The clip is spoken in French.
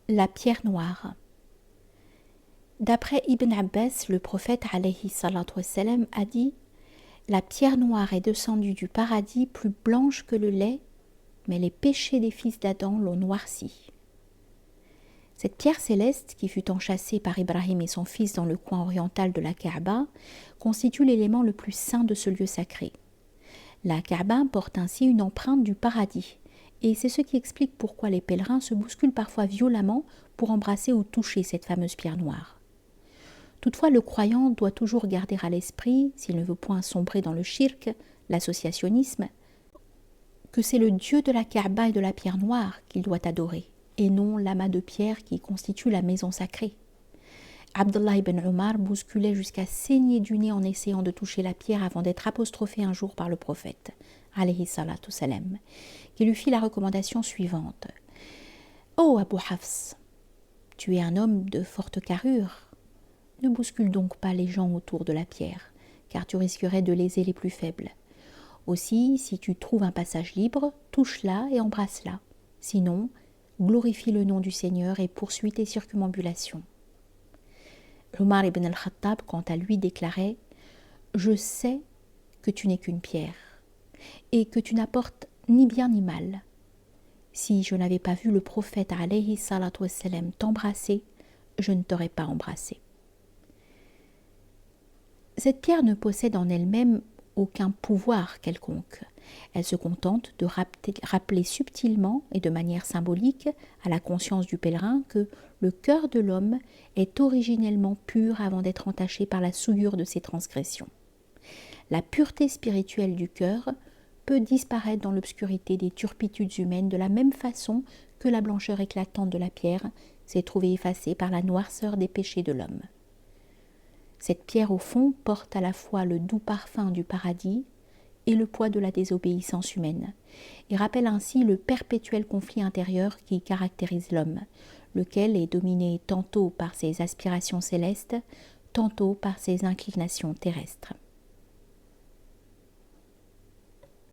La pierre noire. D'après Ibn Abbas, le prophète alayhi salatu wassalam a dit « La pierre noire est descendue du paradis plus blanche que le lait, mais les péchés des fils d'Adam l'ont noircie. » Cette pierre céleste, qui fut enchâssée par Ibrahim et son fils dans le coin oriental de la Kaaba, constitue l'élément le plus saint de ce lieu sacré. La Kaaba porte ainsi une empreinte du paradis, et c'est ce qui explique pourquoi les pèlerins se bousculent parfois violemment pour embrasser ou toucher cette fameuse pierre noire. Toutefois, le croyant doit toujours garder à l'esprit, s'il ne veut point sombrer dans le shirk, l'associationnisme, que c'est le Dieu de la Kaaba et de la pierre noire qu'il doit adorer, et non l'amas de pierre qui constitue la maison sacrée. Abdullah ibn Omar bousculait jusqu'à saigner du nez en essayant de toucher la pierre avant d'être apostrophé un jour par le prophète, alayhi salatu salam, qui lui fit la recommandation suivante. « Ô Abu Hafs, tu es un homme de forte carrure. Ne bouscule donc pas les gens autour de la pierre, car tu risquerais de léser les plus faibles. Aussi, si tu trouves un passage libre, touche-la et embrasse-la. Sinon, glorifie le nom du Seigneur et poursuis tes circumambulations. » Omar ibn al-Khattab, quant à lui, déclarait « Je sais que tu n'es qu'une pierre, et que tu n'apportes ni bien ni mal. Si je n'avais pas vu le prophète alayhi salatu wassalam t'embrasser, je ne t'aurais pas embrassé. » Cette pierre ne possède en elle-même aucun pouvoir quelconque. Elle se contente de rappeler subtilement et de manière symbolique à la conscience du pèlerin que le cœur de l'homme est originellement pur avant d'être entaché par la souillure de ses transgressions. La pureté spirituelle du cœur peut disparaître dans l'obscurité des turpitudes humaines de la même façon que la blancheur éclatante de la pierre s'est trouvée effacée par la noirceur des péchés de l'homme. Cette pierre au fond porte à la fois le doux parfum du paradis et le poids de la désobéissance humaine, et rappelle ainsi le perpétuel conflit intérieur qui caractérise l'homme, lequel est dominé tantôt par ses aspirations célestes, tantôt par ses inclinations terrestres.